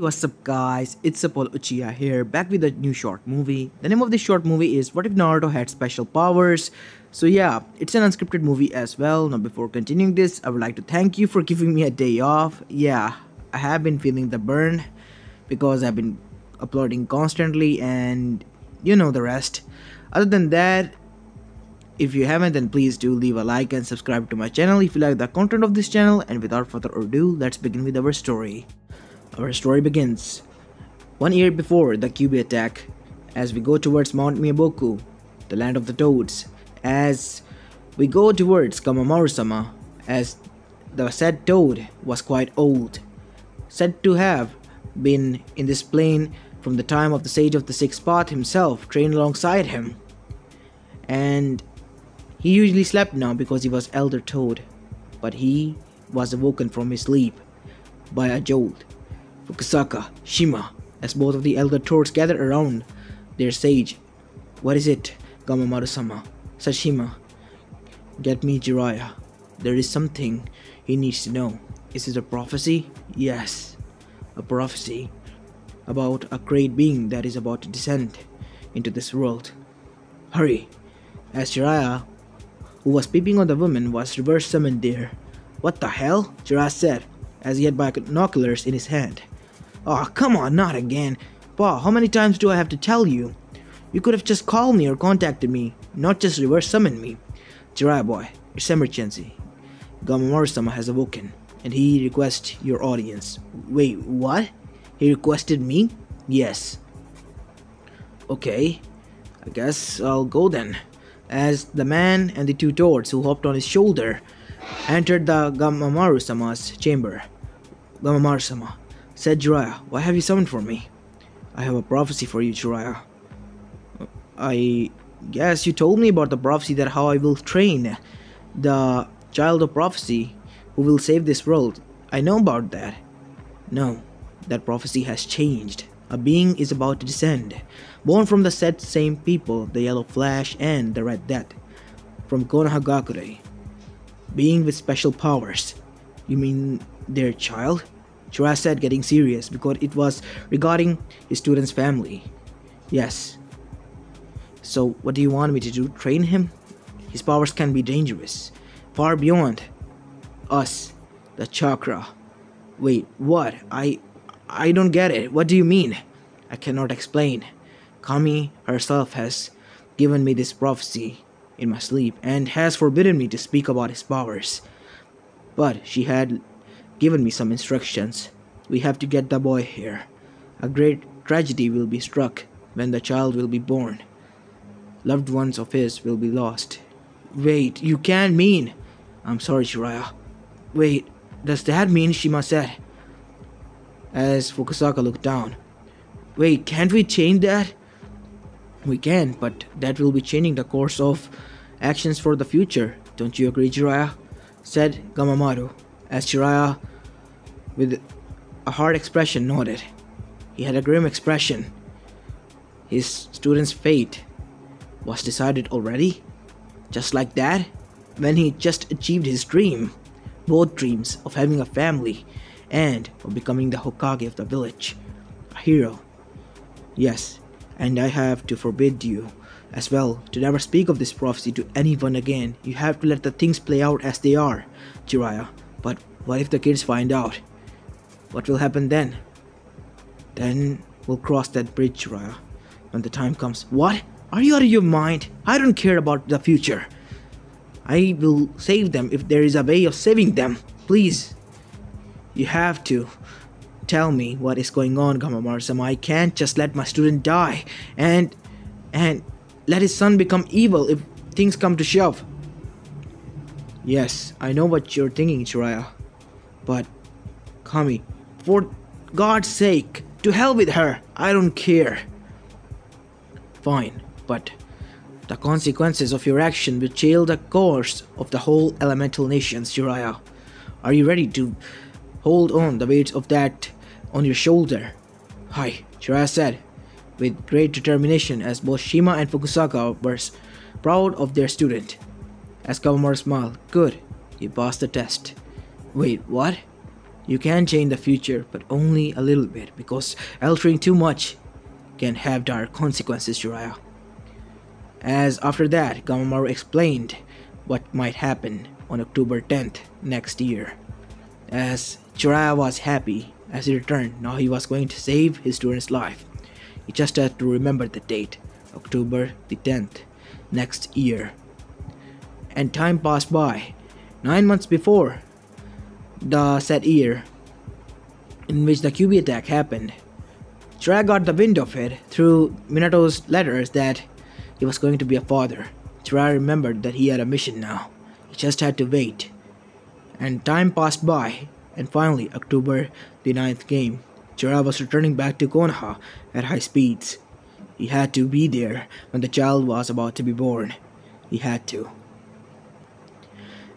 What's up guys, it's Apollo Uchiha here, back with a new short movie. The name of this short movie is What If Naruto Had Special Powers? So yeah, it's an unscripted movie as well. Now before continuing this, I would like to thank you for giving me a day off. Yeah, I have been feeling the burn because I've been uploading constantly and you know the rest. Other than that, if you haven't, then please do leave a like and subscribe to my channel if you like the content of this channel. And without further ado, let's begin with our story. Our story begins 1 year before the Kyuubi attack, as we go towards Mount Miyaboku, the land of the toads. As we go towards Kamamaru-sama, as the said toad was quite old, said to have been in this plane from the time of the Sage of the Sixth Path himself trained alongside him. And he usually slept now because he was Elder Toad, but he was awoken from his sleep by a jolt. Fukusaka, Shima, as both of the Elder Toads gathered around their sage. "What is it, Gamamaru-sama?" said Shima. "Get me Jiraiya. There is something he needs to know." "Is it a prophecy?" "Yes, a prophecy about a great being that is about to descend into this world. Hurry." As Jiraiya, who was peeping on the woman, was reverse summoned there. "What the hell?" Jiraiya said, as he had binoculars in his hand. "Oh, come on, not again. Pa, how many times do I have to tell you? You could have just called me or contacted me, not just reverse summoned me." "Jiraiya boy, it's emergency. Gamamaru-sama has awoken, and he requests your audience." "Wait, what? He requested me?" "Yes." "Okay, I guess I'll go then." As the man and the two toads who hopped on his shoulder entered the Gamamaru-sama's chamber. "Gamamaru-sama," said Jiraiya, "why have you summoned for me?" "I have a prophecy for you, Jiraiya." "I guess you told me about the prophecy, that how I will train the child of prophecy who will save this world. I know about that." "No, that prophecy has changed. A being is about to descend, born from the said same people, the Yellow Flash and the Red Death, from Konohagakure. Being with special powers." "You mean their child?" Jiraiya said, getting serious because it was regarding his student's family. "Yes." "So what do you want me to do? Train him? His powers can be dangerous, far beyond us, the chakra." "Wait, what? I don't get it. What do you mean?" "I cannot explain. Kami herself has given me this prophecy in my sleep and has forbidden me to speak about his powers. But she had given me some instructions. We have to get the boy here. A great tragedy will be struck when the child will be born. Loved ones of his will be lost." "Wait, you can't mean..." "I'm sorry, Jiraiya." "Wait, does that mean?" Shima said, as Fukusaka looked down. "Wait, can't we change that?" "We can, but that will be changing the course of actions for the future. Don't you agree, Jiraiya?" said Gamamaru, as Jiraiya, with a hard expression, nodded. He had a grim expression. His student's fate was decided already? Just like that? When he just achieved his dream, both dreams of having a family and of becoming the Hokage of the village, a hero. "Yes, and I have to forbid you as well to never speak of this prophecy to anyone again. You have to let the things play out as they are, Jiraiya. But what if the kids find out? What will happen then?" "Then we'll cross that bridge, Jiraiya, when the time comes." "What? Are you out of your mind? I don't care about the future. I will save them if there is a way of saving them. Please, you have to tell me what is going on, Gamamaru-sama. I can't just let my student die and let his son become evil if things come to shove." "Yes, I know what you're thinking, Jiraiya. But, Kami, for God's sake, to hell with her. I don't care." "Fine, but the consequences of your action will change the course of the whole elemental nations, Jiraiya. Are you ready to hold on the weight of that on your shoulder?" "Hi," Jiraiya said, with great determination, as both Shima and Fukusaka were proud of their student. As Kawamura smiled, "Good, you passed the test." "Wait, what?" You can change the future, but only a little bit, because altering too much can have dire consequences, Jiraiya. As after that, Gamamaru explained what might happen on October 10th next year. As Jiraiya was happy as he returned, now he was going to save his student's life. He just had to remember the date, October the 10th, next year. And time passed by. 9 months before the said year in which the QB attack happened, Jiraiya got the wind of it through Minato's letters that he was going to be a father. Jiraiya remembered that he had a mission now. He just had to wait. And time passed by, and finally October the 9th came. Jiraiya was returning back to Konoha at high speeds. He had to be there when the child was about to be born. He had to.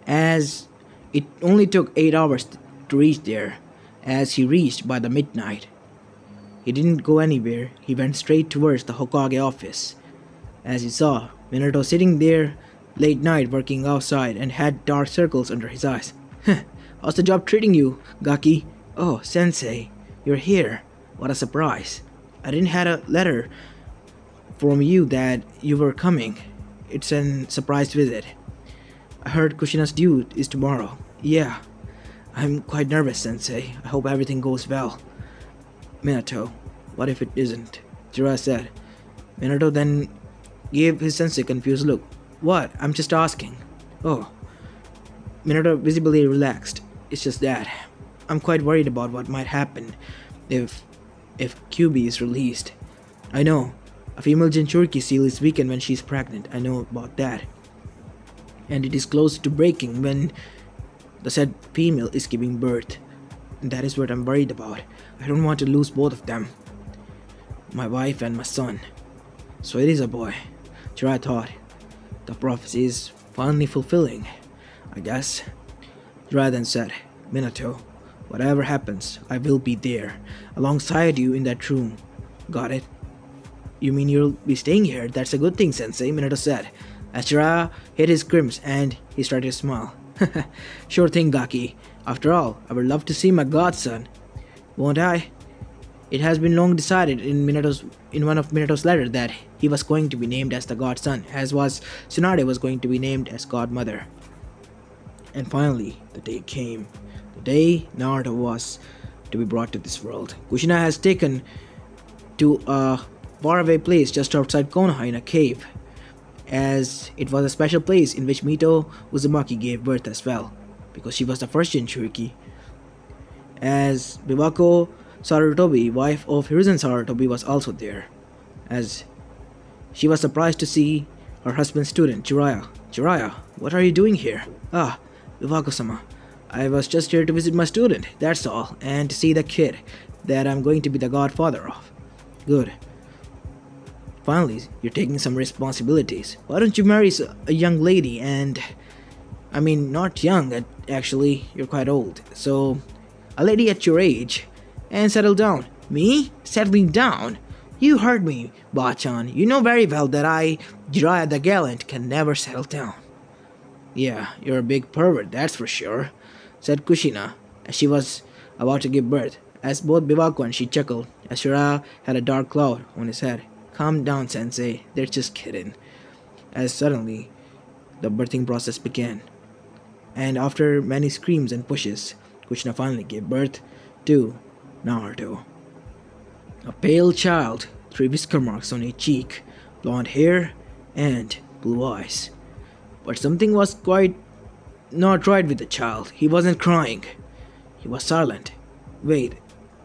As it only took 8 hours to reach there, as he reached by the midnight. He didn't go anywhere, he went straight towards the Hokage office. As he saw Minato sitting there late night working outside and had dark circles under his eyes. How's the job treating you, Gaki? Oh, Sensei, you're here. What a surprise. I didn't had a letter from you that you were coming. It's a surprise visit. I heard Kushina's due is tomorrow. Yeah. I'm quite nervous, Sensei. I hope everything goes well. Minato, what if it isn't? Jiraiya said. Minato then gave his sensei a confused look. What? I'm just asking. Oh. Minato visibly relaxed. It's just that. I'm quite worried about what might happen if QB is released. I know. A female Jinchuriki seal is weakened when she's pregnant. I know about that. And it is close to breaking when the said female is giving birth. And that is what I'm worried about. I don't want to lose both of them. My wife and my son. So it is a boy. Jiraiya thought. The prophecy is finally fulfilling, I guess. Jiraiya then said, Minato, whatever happens, I will be there, alongside you in that room. Got it? You mean you'll be staying here? That's a good thing, Sensei, Minato said, as Jiraiya hit his crimps and he started to smile. Sure thing, Gaki. After all, I would love to see my godson. Won't I? It has been long decided in one of Minato's letters that he was going to be named as the godson, as was Tsunade was going to be named as godmother. And finally, the day came. The day Naruto was to be brought to this world. Kushina has taken to a faraway place just outside Konoha in a cave, as it was a special place in which Mito Uzumaki gave birth as well, because she was the first Jinchuriki. As Bibako Sarutobi, wife of Hiruzen Sarutobi, was also there, as she was surprised to see her husband's student, Jiraiya. Jiraiya, what are you doing here? Ah, Bibako-sama, I was just here to visit my student, that's all, and to see the kid that I'm going to be the godfather of. Good. Finally, you're taking some responsibilities. Why don't you marry a young lady and... I mean, not young, actually, you're quite old. So, a lady at your age, and settle down. Me? Settling down? You heard me, Bachan. You know very well that I, Jiraiya the Gallant, can never settle down. Yeah, you're a big pervert, that's for sure, said Kushina, as she was about to give birth, as both Bibako and she chuckled, as Jiraiya had a dark cloud on his head. Calm down, Sensei, they're just kidding. As suddenly, the birthing process began. And after many screams and pushes, Kushina finally gave birth to Naruto. A pale child, 3 whisker marks on each cheek, blonde hair, and blue eyes. But something was quite not right with the child. He wasn't crying. He was silent. Wait,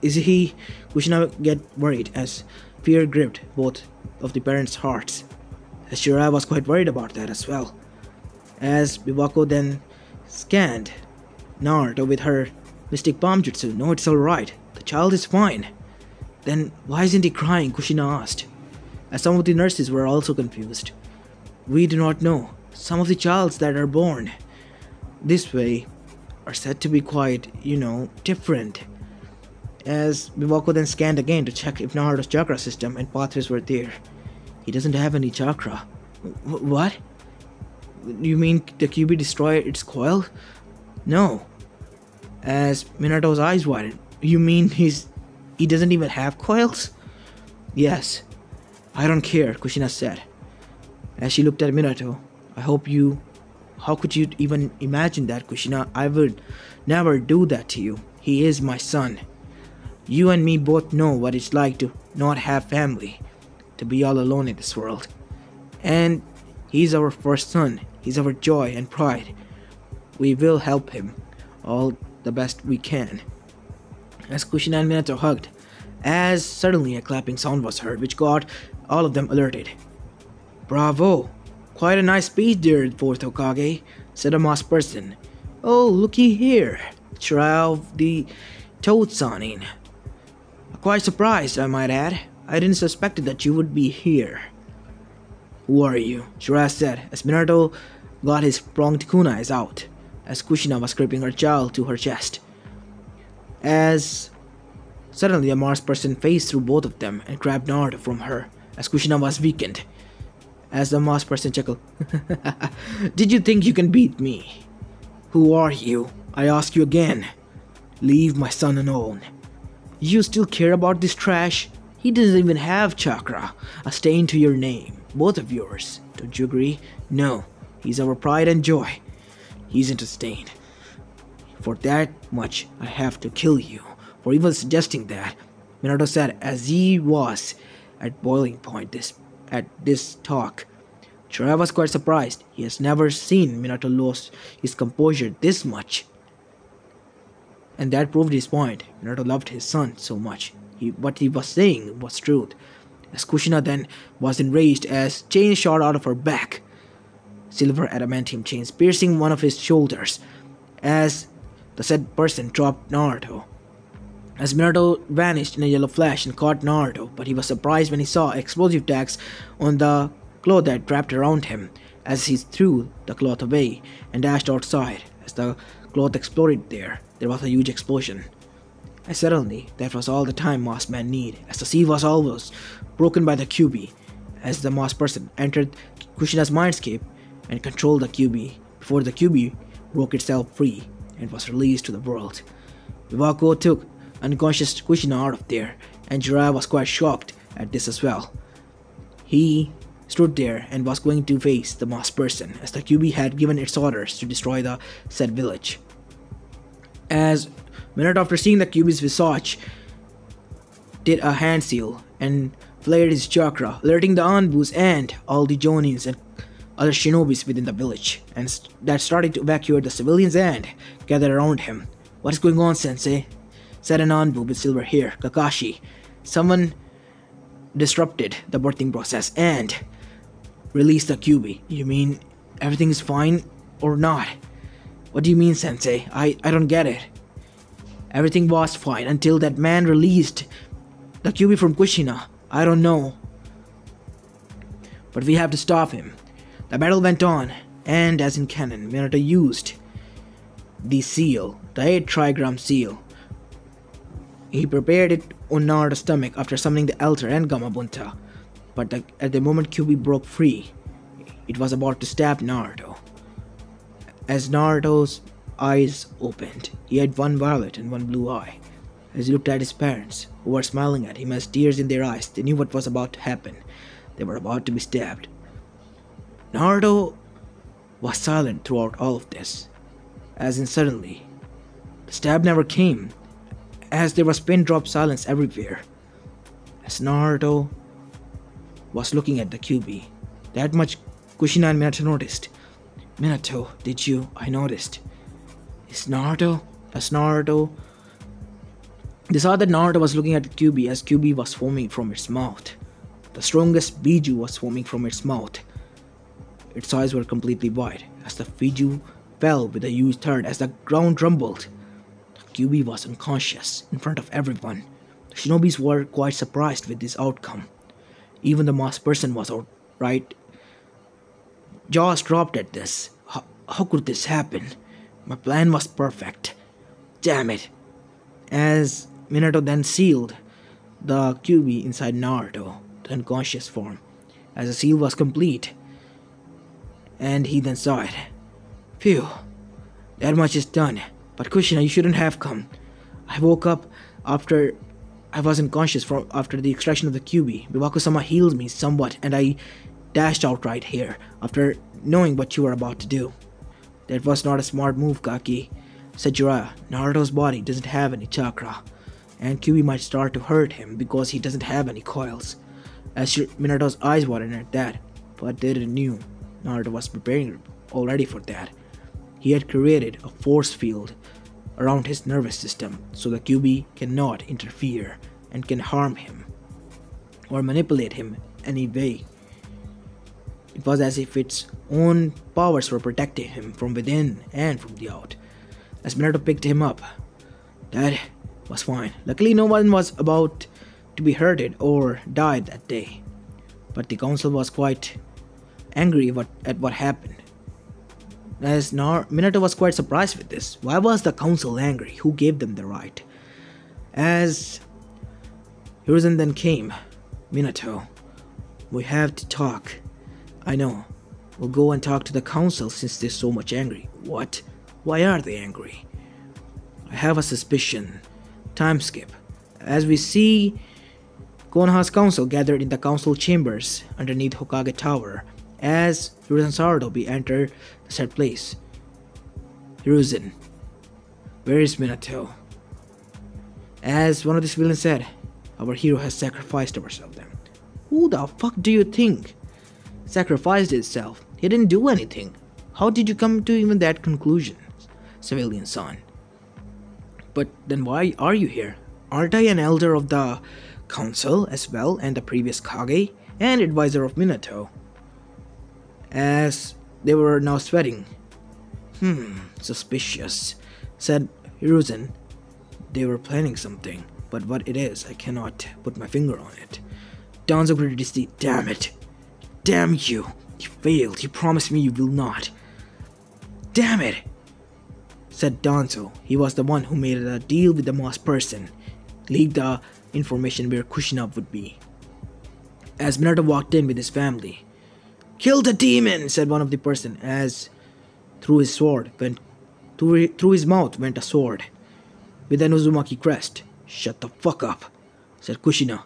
is he? Kushina get worried as fear gripped both of the parents' hearts. As Jiraiya was quite worried about that as well. As Bibako then scanned Naruto with her mystic palm jutsu. No, it's alright. The child is fine. Then why isn't he crying? Kushina asked, as some of the nurses were also confused. We do not know. Some of the childs that are born this way are said to be quite, different. As Bibako then scanned again to check if Naruto's chakra system and pathways were there. He doesn't have any chakra. What? You mean the QB destroyed its coil? No. As Minato's eyes widened. You mean he doesn't even have coils? Yes. I don't care, Kushina said. As she looked at Minato, how could you even imagine that, Kushina? I would never do that to you. He is my son. You and me both know what it's like to not have family, to be all alone in this world. And he's our first son. He's our joy and pride. We will help him all the best we can. As Kushina and Minato hugged, as suddenly a clapping sound was heard, which got all of them alerted. Bravo! Quite a nice speech there, fourth Hokage, said a masked person. Oh, looky here, Jiraiya of the Toad Sanin. Quite surprised, I might add. I didn't suspect that you would be here. Who are you? Jiraiya said, as Minato got his pronged kunais out, as Kushina was gripping her child to her chest. As suddenly a masked person phased through both of them and grabbed Naruto from her, as Kushina was weakened. As the masked person chuckled, Did you think you can beat me? Who are you? I ask you again. Leave my son alone. You still care about this trash? He doesn't even have chakra, a stain to your name, both of yours. Don't you agree? No, he's our pride and joy. He isn't a stain. For that much, I have to kill you. For even suggesting that, Minato said as he was at boiling point at this talk. Jiraiya was quite surprised. He has never seen Minato lose his composure this much. And that proved his point. Minato loved his son so much. What he was saying was truth. As Kushina then was enraged as chains shot out of her back. Silver adamantium chains piercing one of his shoulders. As the said person dropped Naruto. As Minato vanished in a yellow flash and caught Naruto, but he was surprised when he saw explosive tags on the cloth that wrapped around him, as he threw the cloth away and dashed outside. As the cloth exploded there was a huge explosion. And suddenly, that was all the time Masked Man needed, as the seal was almost broken by the Kyuubi, as the masked person entered Kushina's mindscape and controlled the Kyuubi before the Kyuubi broke itself free and was released to the world. Iwako took unconscious Kushina out of there, and Jiraiya was quite shocked at this as well. He stood there and was going to face the masked person, as the Kyuubi had given its orders to destroy the said village. As Minato, after seeing the Kyuubi's visage, did a hand seal and flared his chakra, alerting the Anbus and all the Jonins and other shinobis within the village, and that started to evacuate the civilians and gather around him. What is going on, Sensei? Said an Anbu with silver hair, Kakashi. Someone disrupted the birthing process and released the Kyuubi. You mean everything is fine or not? What do you mean, Sensei? I don't get it. Everything was fine until that man released the Kyuubi from Kushina. I don't know. But we have to stop him. The battle went on, and as in canon, Minato used the seal, the 8 trigram seal. He prepared it on Naruto's stomach after summoning the Elder and Gamabunta. But at the moment Kyuubi broke free, it was about to stab Naruto. As Naruto's eyes opened, he had one violet and one blue eye. As he looked at his parents, who were smiling at him as tears in their eyes, they knew what was about to happen. They were about to be stabbed. Naruto was silent throughout all of this, as in suddenly, the stab never came, as there was pin-drop silence everywhere. As Naruto was looking at the Kyuubi, that much Kushina and Minato noticed. Minato, did you? I noticed. Is Naruto? As Naruto... They saw that Naruto was looking at the Kyuubi as Kyuubi was foaming from its mouth. The strongest Biju was foaming from its mouth. Its eyes were completely wide, as the Biju fell with a huge thud as the ground rumbled. The Kyuubi was unconscious in front of everyone. The shinobis were quite surprised with this outcome. Even the masked person was outright. Jaws dropped at this. How could this happen? My plan was perfect. Damn it. As Minato then sealed the Kyuubi inside Naruto, the unconscious form, as the seal was complete, and he then saw it. Phew, that much is done. But Kushina, you shouldn't have come. I woke up after I wasn't conscious from after the extraction of the QB. Biwaku-sama healed me somewhat, and I dashed out right here after knowing what you were about to do. That was not a smart move, Kaki, said Jiraiya. Naruto's body doesn't have any chakra, and QB might start to hurt him because he doesn't have any coils. As Minato's eyes widened at that, but they didn't knew Naruto was preparing already for that. He had created a force field around his nervous system so the QB cannot interfere and can harm him or manipulate him any way. It was as if its own powers were protecting him from within and from the out. As Minato picked him up, that was fine. Luckily, no one was about to be hurted or died that day. But the council was quite angry at what happened. As Minato was quite surprised with this. Why was the council angry? Who gave them the right? As Hiruzen then came, Minato, we have to talk. I know. We'll go and talk to the council since they're so much angry. What? Why are they angry? I have a suspicion. Time skip. As we see Konoha's council gathered in the council chambers underneath Hokage Tower, as Hiruzen and Sarutobi enter the said place. Hiruzen, where is Minato? As one of the civilians said, our hero has sacrificed ourselves then. Who the fuck do you think sacrificed itself? He didn't do anything. How did you come to even that conclusion, civilian son? But then why are you here? Aren't I an elder of the council as well and the previous Kage and advisor of Minato? As they were now sweating. Suspicious, said Hiruzen. They were planning something, but what it is, I cannot put my finger on it. Danzo gritted his teeth. Damn it. Damn you. You failed. You promised me you will not. Damn it, said Danzo. He was the one who made a deal with the masked person. Leaked the information where Kushina would be. As Minato walked in with his family. Kill the demon, said one of the person, as through his mouth went a sword with an Uzumaki crest. Shut the fuck up, said Kushina.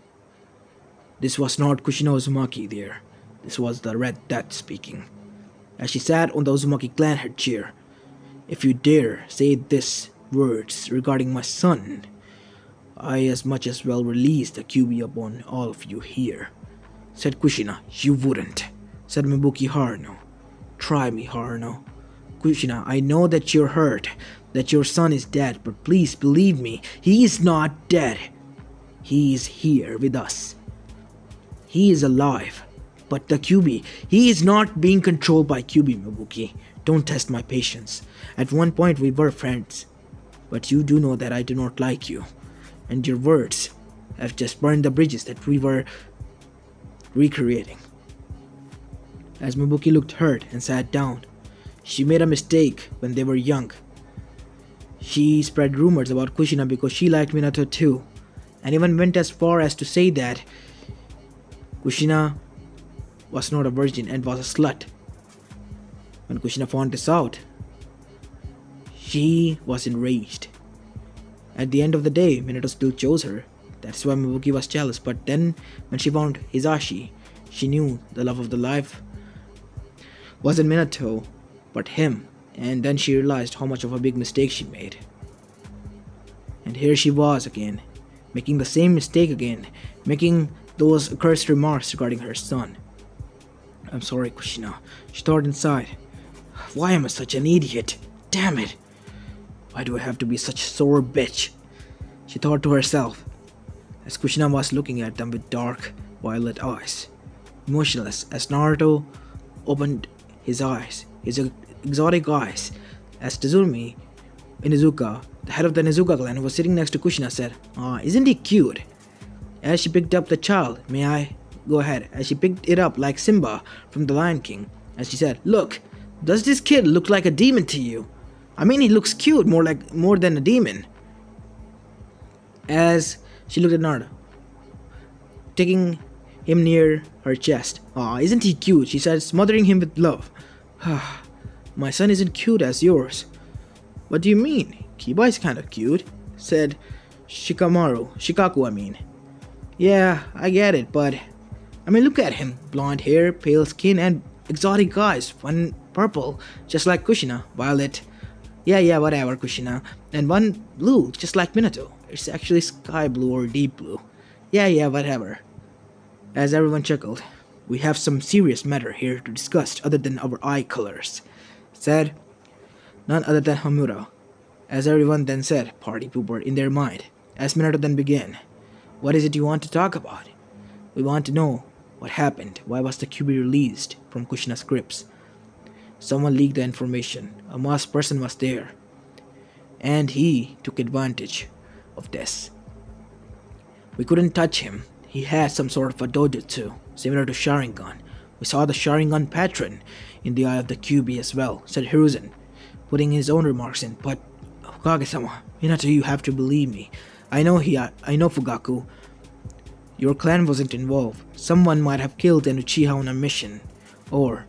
This was not Kushina Uzumaki there. This was the Red Death speaking. As she sat on the Uzumaki clan head chair. If you dare say these words regarding my son, I as much as well release the QB upon all of you here, said Kushina. You wouldn't, said Mibuki Haruno. Try me, Haruno. Kushina, I know that you're hurt, that your son is dead, but please believe me, he is not dead. He is here with us. He is alive. But the QB, he is not being controlled by QB, Mibuki. Don't test my patience. At one point we were friends, but you do know that I do not like you, and your words have just burned the bridges that we were recreating. As Mibuki looked hurt and sat down, she made a mistake when they were young. She spread rumors about Kushina because she liked Minato too, and even went as far as to say that Kushina was not a virgin and was a slut. When Kushina found this out, she was enraged. At the end of the day, Minato still chose her. That's why Mibuki was jealous. But then, when she found Hisashi, she knew the love of the life wasn't Minato, but him. And then she realized how much of a big mistake she made. And here she was again, making the same mistake again, making those accursed remarks regarding her son. I'm sorry, Kushina, she thought inside. Why am I such an idiot? Damn it. Why do I have to be such a sore bitch? She thought to herself, as Kushina was looking at them with dark, violet eyes. Emotionless, as Naruto opened his eyes, his exotic eyes, as Tazumi Inuzuka, the head of the Nezuka clan who was sitting next to Kushina, said, isn't he cute? As she picked up the child, may I go ahead? As she picked it up like Simba from The Lion King, as she said, look, does this kid look like a demon to you? I mean, he looks cute, more than a demon. As she looked at Naruto, taking him near her chest. Isn't he cute? She said, smothering him with love. My son isn't cute as yours. What do you mean? Kiba is kinda cute, said Shikaku, I mean. Yeah, I get it, but I mean, look at him. Blonde hair, pale skin, and exotic eyes. One purple, just like Kushina. Violet. Yeah, whatever, Kushina. And one blue, just like Minato. It's actually sky blue or deep blue. Yeah, whatever. As everyone chuckled, we have some serious matter here to discuss other than our eye colors, said none other than Hamura. As everyone then said, party pooper in their mind. As Minato then began, what is it you want to talk about? We want to know what happened. Why was the QB released from Kushina's grips? Someone leaked the information. A masked person was there. And he took advantage of this. We couldn't touch him. He had some sort of a dojutsu, similar to Sharingan. We saw the Sharingan pattern in the eye of the QB as well, said Hiruzen, putting his own remarks in. But, Kage-sama, Minato, you have to believe me. I know Fugaku. Your clan wasn't involved. Someone might have killed an Uchiha on a mission. Or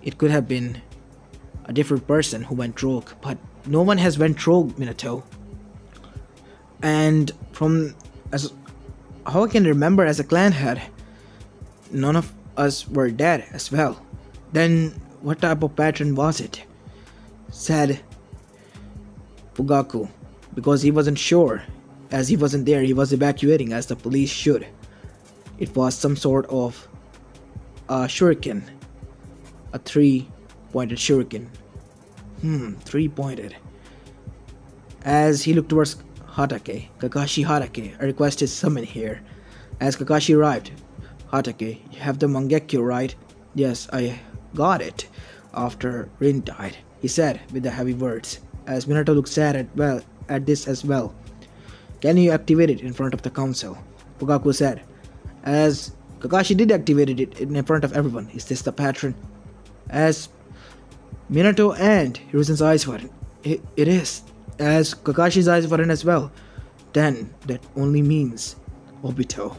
it could have been a different person who went rogue. But no one has went rogue, Minato. And from as how I can remember as a clan head, none of us were dead as well. Then what type of pattern was it? Said Fugaku. Because he wasn't sure. As he wasn't there, he was evacuating as the police should. It was some sort of a shuriken. A 3-pointed shuriken. 3-pointed. As he looked towards Hatake, Kakashi Hatake, a request is summoned here. As Kakashi arrived, Hatake, you have the Mangekyo, right? Yes, I got it. After Rin died, he said with the heavy words. As Minato looked sad at this as well. Can you activate it in front of the council? Fugaku said. As Kakashi did activate it in front of everyone. Is this the pattern? As Minato and Hiruzen's eyes were in. It is. As Kakashi's eyes were in as well. Then that only means Obito,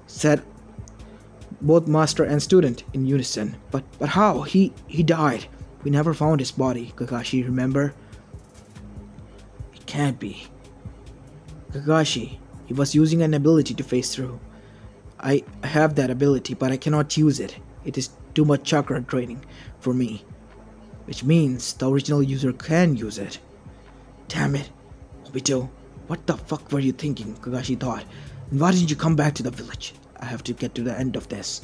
said both master and student in unison. But how? He died. We never found his body, Kakashi, remember? It can't be. Kakashi, he was using an ability to phase through. I have that ability, but I cannot use it. It is too much chakra draining for me. Which means the original user can use it. Damn it. Obito, what the fuck were you thinking? Kakashi thought. And why didn't you come back to the village? I have to get to the end of this.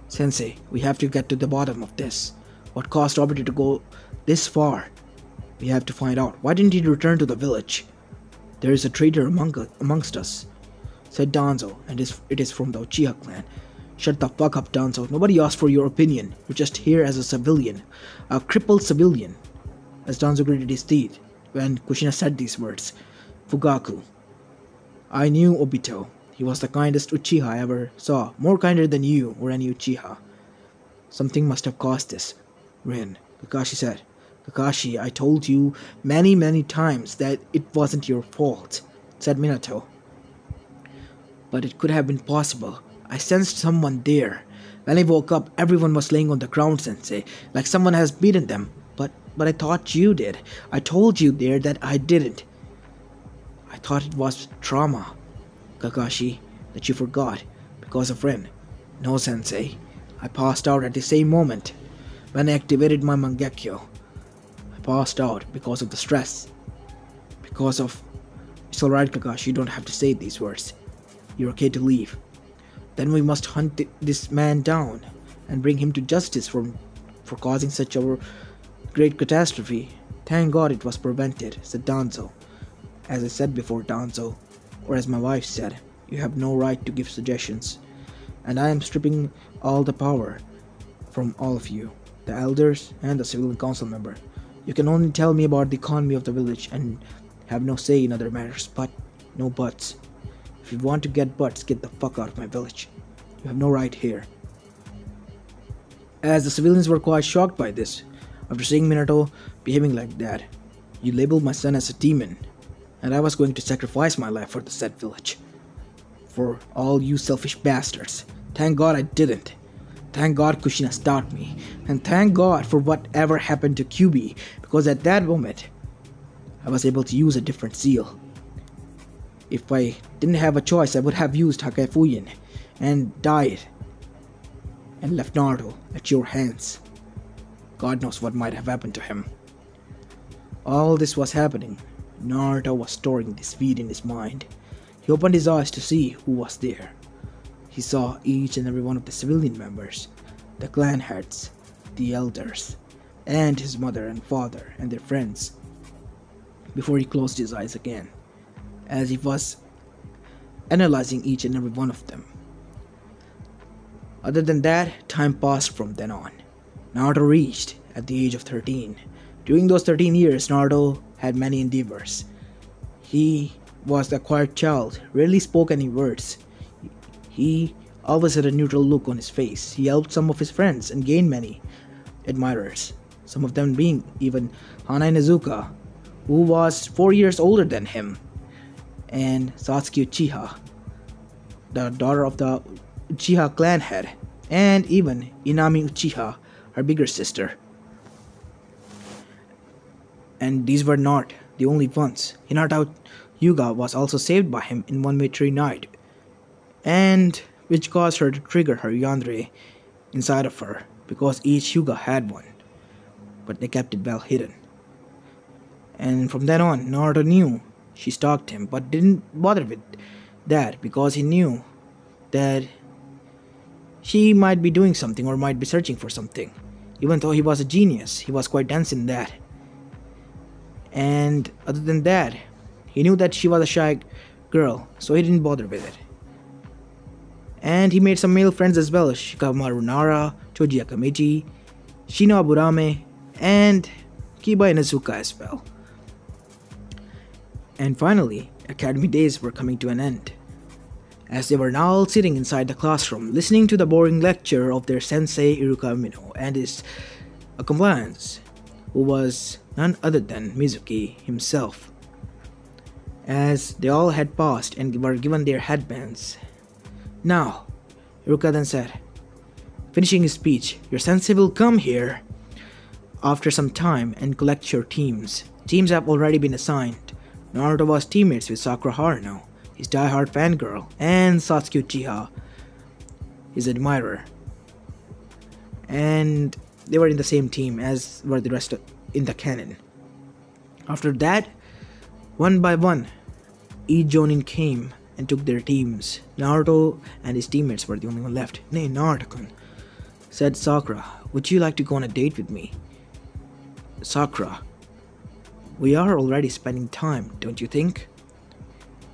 Sensei, we have to get to the bottom of this. What caused Obito to go this far? We have to find out. Why didn't he return to the village? There is a traitor amongst us, said Danzo, and it is from the Uchiha clan. Shut the fuck up, Danzo. Nobody asked for your opinion. You're just here as a civilian. A crippled civilian. As Danzo gritted his teeth when Kushina said these words. Fugaku. I knew Obito. He was the kindest Uchiha I ever saw. More kinder than you or any Uchiha. Something must have caused this. Rin, Kakashi said. Kakashi, I told you many times that it wasn't your fault, said Minato. But it could have been possible. I sensed someone there. When I woke up, everyone was laying on the ground, Sensei, like someone has beaten them. But I thought you did. I told you there that I didn't. I thought it was trauma, Kakashi, that you forgot because of Rin. No, Sensei. I passed out at the same moment when I activated my Mangekyo. I passed out because of the stress. Because of... It's alright, Kakashi, you don't have to say these words. You're okay to leave. Then we must hunt this man down and bring him to justice for causing such a great catastrophe. Thank God it was prevented, said Danzo. As I said before, Danzo, or as my wife said, you have no right to give suggestions. And I am stripping all the power from all of you, the elders and the civilian council member. You can only tell me about the economy of the village and have no say in other matters, but no buts. If you want to get butts, get the fuck out of my village. You have no right here. As the civilians were quite shocked by this, after seeing Minato behaving like that, you labeled my son as a demon, and I was going to sacrifice my life for the said village. For all you selfish bastards. Thank God I didn't. Thank God Kushina stopped me, and thank God for whatever happened to QB, because at that moment, I was able to use a different seal. If I didn't have a choice, I would have used Hakai Fuyin and died and left Naruto at your hands. God knows what might have happened to him. All this was happening. Naruto was storing this feed in his mind. He opened his eyes to see who was there. He saw each and every one of the civilian members, the clan heads, the elders, and his mother and father and their friends, before he closed his eyes again, as he was analyzing each and every one of them. Other than that, time passed from then on. Naruto reached at the age of 13. During those 13 years, Naruto had many endeavors. He was a quiet child, rarely spoke any words. He always had a neutral look on his face. He helped some of his friends and gained many admirers, some of them being even Hana Inuzuka, who was 4 years older than him, and Satsuki Uchiha, the daughter of the Uchiha clan head, and even Inami Uchiha, her bigger sister. And these were not the only ones. Hinata Hyuga was also saved by him in one wintry night, and which caused her to trigger her yandere inside of her, because each Hyuga had one, but they kept it well hidden. And from then on, Naruto knew she stalked him, but didn't bother with that because he knew that she might be doing something or might be searching for something. Even though he was a genius, he was quite dense in that. And other than that, he knew that she was a shy girl, so he didn't bother with it. And he made some male friends as well: Shikamaru Nara, Choji Akamichi, Shino Aburame, and Kiba Inuzuka as well. And finally, academy days were coming to an end, as they were now all sitting inside the classroom, listening to the boring lecture of their sensei Iruka Umino and his accomplice, who was none other than Mizuki himself. As they all had passed and were given their headbands. Now, Iruka then said, finishing his speech, your sensei will come here after some time and collect your teams. Teams have already been assigned. Naruto was teammates with Sakura Haruno, his die-hard fangirl, and Satsuki Uchiha, his admirer. And they were in the same team as were the rest in the canon. After that, one by one, each Jonin came and took their teams. Naruto and his teammates were the only one left. Nay, Naruto-kun, said Sakura, would you like to go on a date with me? Sakura, we are already spending time, don't you think?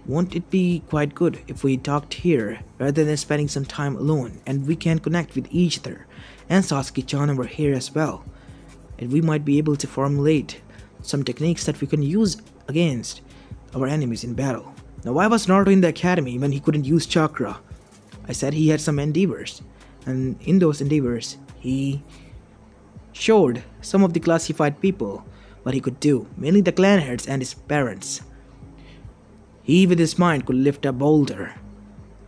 Won't it be quite good if we talked here rather than spending some time alone, and we can connect with each other? And Satsuki-chan were here as well, and we might be able to formulate some techniques that we can use against our enemies in battle. Now, why was Naruto in the academy when he couldn't use chakra? I said he had some endeavors, and in those endeavors, he showed some of the classified people what he could do, mainly the clan heads and his parents. He with his mind could lift a boulder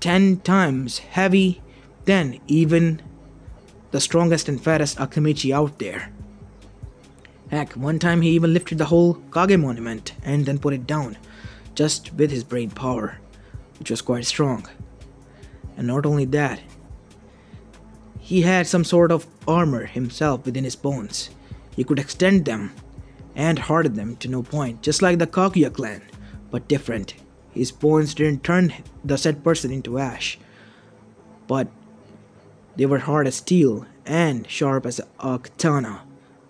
10 times heavy than even the strongest and fattest Akamichi out there. Heck, one time he even lifted the whole Kage monument and then put it down, just with his brain power, which was quite strong. And not only that, he had some sort of armor himself within his bones. He could extend them and harden them to no point, just like the Kaguya clan, but different. His bones didn't turn the said person into ash, but they were hard as steel and sharp as a katana,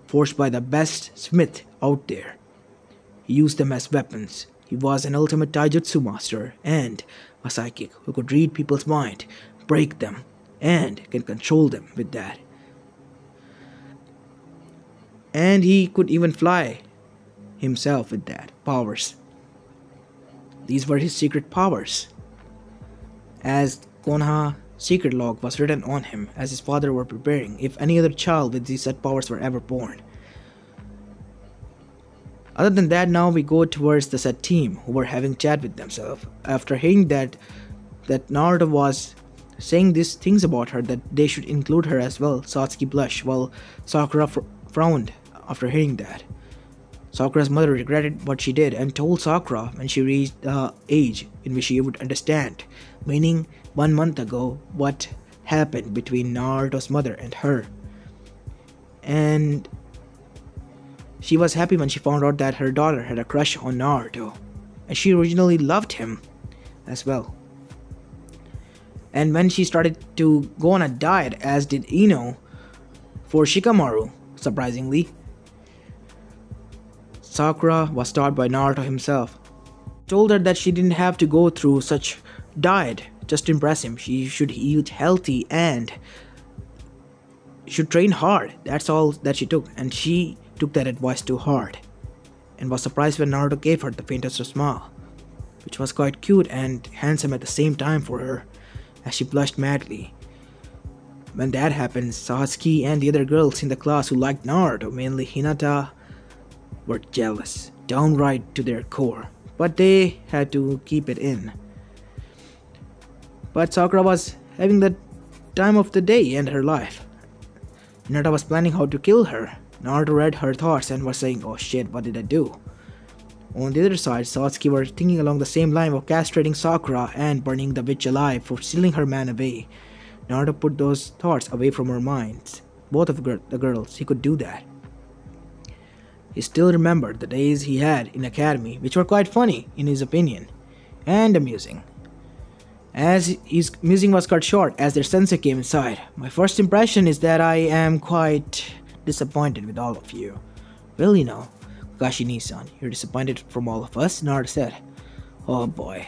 forged by the best smith out there. He used them as weapons. He was an ultimate taijutsu master and a psychic who could read people's mind, break them, and can control them with that. And he could even fly himself with that powers. These were his secret powers, as Konoha secret log was written on him as his father were preparing if any other child with these set powers were ever born. Other than that, now we go towards the said team who were having chat with themselves after hearing that Naruto was saying these things about her, that they should include her as well. Satsuki blushed while Sakura frowned after hearing that. Sakura's mother regretted what she did and told Sakura when she reached the age in which she would understand, meaning 1 month ago what happened between Naruto's mother and her. And she was happy when she found out that her daughter had a crush on Naruto, and she originally loved him as well. And when she started to go on a diet, as did Ino, for Shikamaru, surprisingly, Sakura was taught by Naruto himself. Told her that she didn't have to go through such diet just to impress him. She should eat healthy and should train hard. That's all that she took, and she took that advice to heart and was surprised when Naruto gave her the faintest of smile, which was quite cute and handsome at the same time for her, as she blushed madly. When that happened, Sasuke and the other girls in the class who liked Naruto, mainly Hinata, were jealous, downright to their core, but they had to keep it in. But Sakura was having the time of the day in her life. Hinata was planning how to kill her. Naruto read her thoughts and was saying, "Oh shit, what did I do?" On the other side, Satsuki were thinking along the same line of castrating Sakura and burning the witch alive for stealing her man away. Naruto put those thoughts away from her minds. Both of the girls, he could do that. He still remembered the days he had in academy, which were quite funny in his opinion, and amusing. As his musing was cut short as their sensei came inside. "My first impression is that I am quite disappointed with all of you." "Well, Kakashi Nissan, you're disappointed from all of us?" Naruto said. "Oh boy.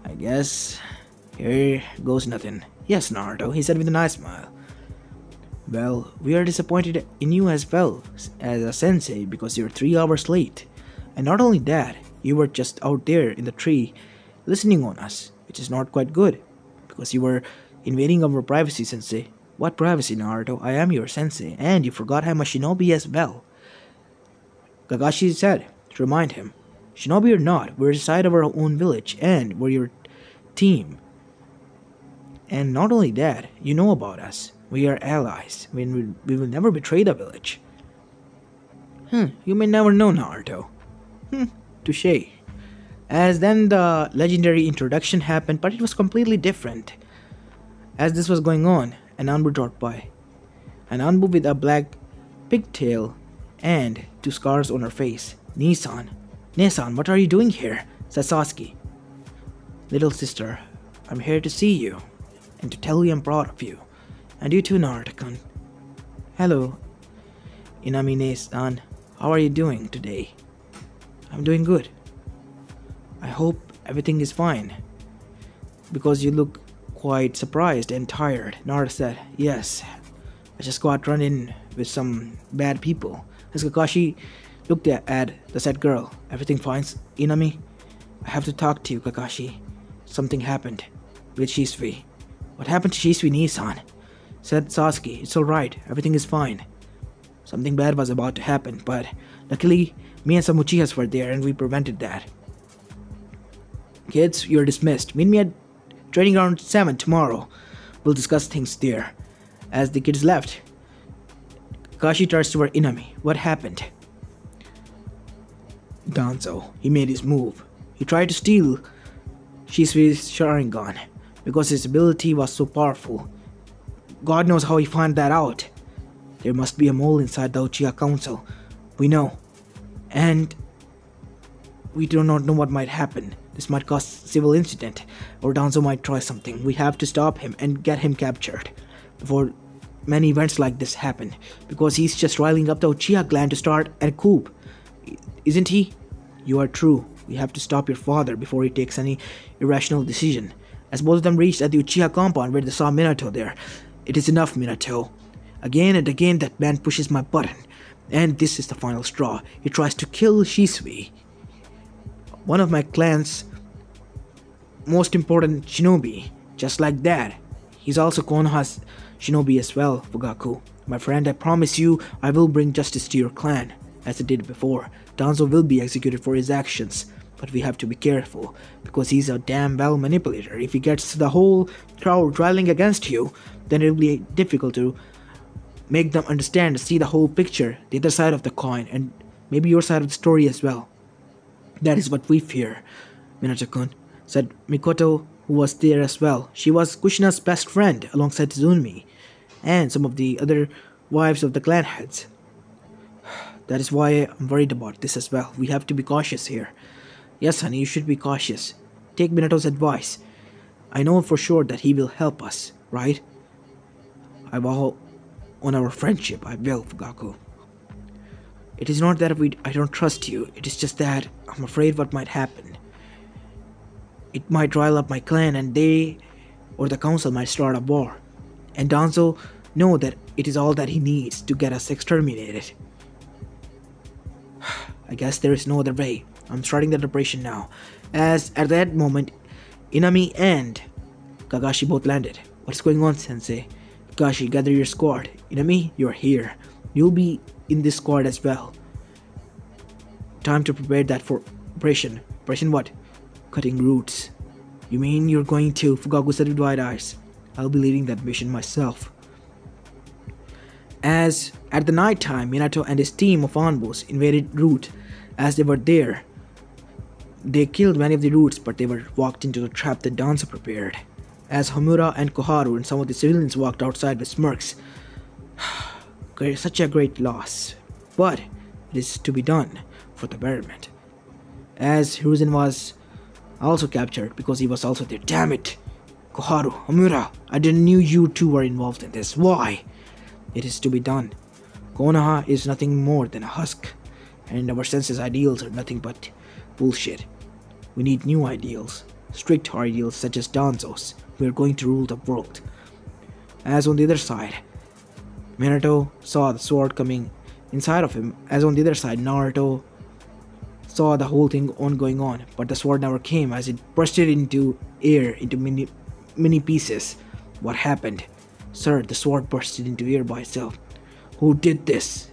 I guess here goes nothing." "Yes, Naruto," he said with a nice smile. "Well, we are disappointed in you as well as a sensei because you're 3 hours late. And not only that, you were just out there in the tree listening on us, which is not quite good because you were invading our privacy, sensei." "What privacy, Naruto? I am your sensei, and you forgot I'm a shinobi as well," Kakashi said to remind him. "Shinobi or not, we're inside of our own village, and we're your team. And not only that, you know about us. We are allies. We will never betray the village." You may never know, Naruto." Touche. As then the legendary introduction happened, but it was completely different. As this was going on, an Anbu dropped by. An Anbu with a black pigtail and 2 scars on her face. Nesan, what are you doing here?" said Sasuke. "Little sister, I'm here to see you, and to tell you I'm proud of you. And you too, Naruto-kun." "Hello, Inamine-san. How are you doing today?" "I'm doing good. I hope everything is fine, because you look quite surprised and tired," Naruto said. "Yes, I just got run in with some bad people." As Kakashi looked at the sad girl, "Everything fine, Inami?" "I have to talk to you, Kakashi. Something happened with Shisui." "What happened to Shisui Nissan?" said Sasuke. "It's alright, everything is fine. Something bad was about to happen, but luckily me and some Uchihas were there and we prevented that." "Kids, you're dismissed. Meet me at training ground 7 tomorrow. We'll discuss things there." As the kids left, Kakashi turns toward Inami. "What happened?" "Danzo, he made his move. He tried to steal Shisui's Sharingan because his ability was so powerful. God knows how he found that out. There must be a mole inside the Uchiha Council. We know. And we do not know what might happen. This might cause civil incident, or Danzo might try something. We have to stop him and get him captured before many events like this happen, because he's just riling up the Uchiha clan to start a coup. Isn't he?" "You are true. We have to stop your father before he takes any irrational decision." As both of them reached at the Uchiha compound where they saw Minato there. "It is enough, Minato. Again and again that man pushes my button, and this is the final straw. He tries to kill Shisui, one of my clan's most important shinobi, just like that. He's also Konoha's shinobi as well, Fugaku. My friend, I promise you I will bring justice to your clan, as I did before. Danzo will be executed for his actions, but we have to be careful, because he's a damn well manipulator. If he gets the whole crowd rallying against you, then it will be difficult to make them understand, see the whole picture, the other side of the coin, and Maybe your side of the story as well. That is what we fear, Minato-kun, said Mikoto, who was there as well. She was Kushina's best friend alongside Tsunmi and some of the other wives of the clan heads. That is why I'm worried about this as well. We have to be cautious here. Yes, honey, you should be cautious. Take Minato's advice. I know for sure that he will help us, right? I vow on our friendship, I will, Fugaku. It is not that I don't trust you, it is just that I'm afraid what might happen. It might rile up my clan and they or the council might start a war. And Danzo know that it is all that he needs to get us exterminated. I guess there is no other way. I'm starting the operation now. As at that moment, Inami and Kakashi both landed. What's going on, Sensei? Kakashi, gather your squad. Inami, you're here. You'll be in this squad as well. Time to prepare that for operation. Operation what? Cutting roots. You mean you're going to? Fugaku said with wide eyes. I'll be leading that mission myself. As at the night time, Minato and his team of Anbus invaded Root. As they were there, they killed many of the Roots, but they were walked into the trap that Danzo prepared. As Homura and Koharu and some of the civilians walked outside with smirks. Such a great loss, but it is to be done for the betterment. As Hiruzen was also captured because he was also there. Damn it! Koharu, Homura, I didn't know you two were involved in this. Why? It is to be done. Konoha is nothing more than a husk, and our senses ideals are nothing but bullshit. We need new ideals, strict ideals such as Danzo's. We are going to rule the world. As on the other side, Minato saw the sword coming inside of him. As on the other side, Naruto saw the whole thing going on, but the sword never came as it bursted into air, into many pieces. What happened? Sir, the sword bursted into air by itself. Who did this?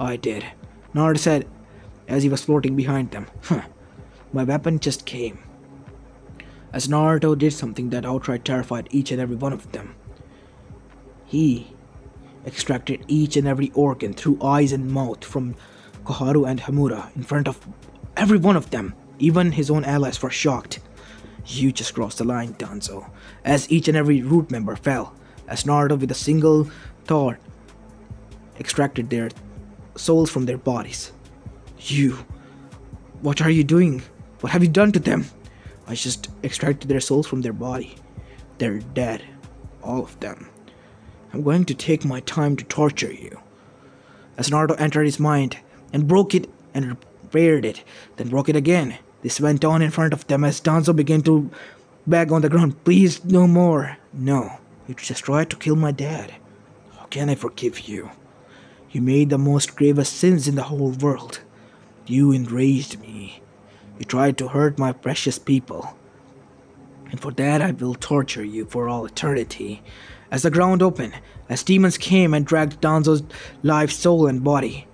I did, Naruto said as he was floating behind them. My weapon just came. As Naruto did something that outright terrified each and every one of them. He extracted each and every organ through eyes and mouth from Koharu and Homura in front of every one of them. Even his own allies were shocked. You just crossed the line, Danzo. As each and every Root member fell, as Naruto with a single thought extracted their souls from their bodies. You, what are you doing? What have you done to them? I just extracted their souls from their body. They're dead, all of them. I'm going to take my time to torture you. As Naruto entered his mind and broke it and repaired it, then broke it again. This went on in front of them as Danzo began to beg on the ground. Please, no more. No, you just tried to kill my dad. How can I forgive you? You made the most gravest sins in the whole world. You enraged me. You tried to hurt my precious people. And for that I will torture you for all eternity. As the ground opened, as demons came and dragged Danzo's life, soul, and body.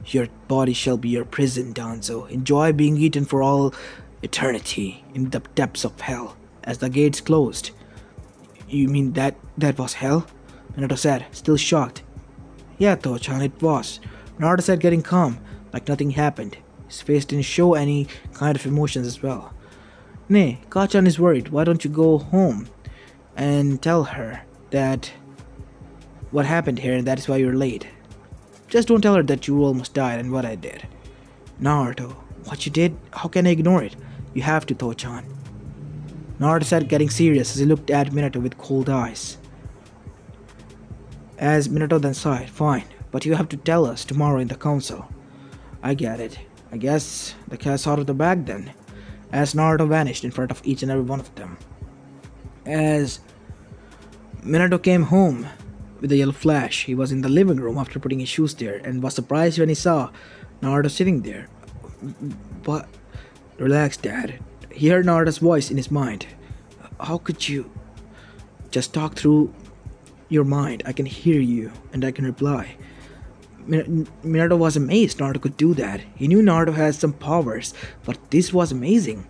Your body shall be your prison, Danzo. Enjoy being eaten for all eternity in the depths of hell. As the gates closed. You mean that was hell? Minato said, still shocked. Yeah, Toho-chan, it was. Naruto said, getting calm, like nothing happened. His face didn't show any kind of emotions as well. Nay, Kachan is worried. Why don't you go home and tell her that what happened here and that is why you're late. Just don't tell her that you almost died and what I did. Naruto, what you did? How can I ignore it? You have to, Toho-chan. Naruto said, getting serious as he looked at Minato with cold eyes. As Minato then sighed, fine, but you have to tell us tomorrow in the council. I get it. I guess the cat's out of the bag then. As Naruto vanished in front of each and every one of them. As Minato came home with a yellow flash, he was in the living room after putting his shoes there and was surprised when he saw Naruto sitting there. But relax, Dad. He heard Naruto's voice in his mind. How could you? Just talk through your mind. I can hear you and I can reply. Minato was amazed Naruto could do that. He knew Naruto had some powers, but this was amazing.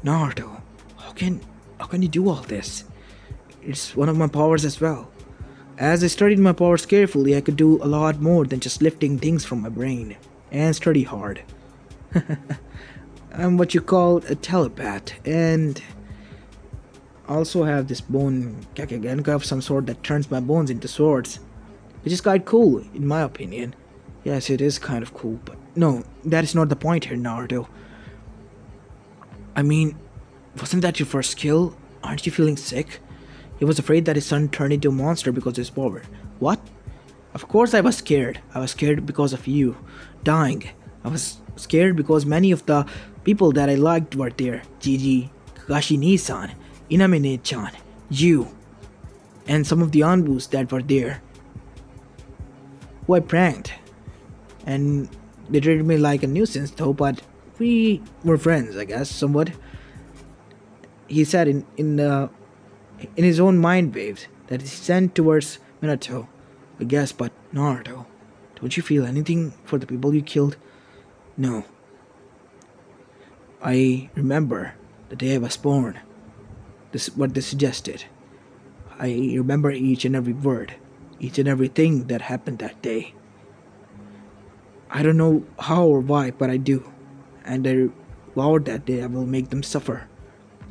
Naruto, how can you do all this? It's one of my powers as well. As I studied my powers carefully, I could do a lot more than just lifting things from my brain. and study hard. I'm what you call a telepath, and also have this bone Kakegenka of some sort that turns my bones into swords, which is quite cool, in my opinion. Yes, it is kind of cool, but no, that is not the point here, Naruto. I mean, wasn't that your first skill? Aren't you feeling sick? He was afraid that his son turned into a monster because of his power. What? Of course I was scared. I was scared because of you dying. I was scared because many of the people that I liked were there. Gigi, Kakashi Ni-san, Inamine-chan, you, and some of the Anbus that were there, who I pranked. And they treated me like a nuisance though, but we were friends, I guess, somewhat. He said in his own mind waves that he sent towards Minato, I guess, but Naruto, don't you feel anything for the people you killed? No. I remember the day I was born. This is what they suggested. I remember each and every word, each and everything that happened that day. I don't know how or why, but I do. And I vowed that day I will make them suffer.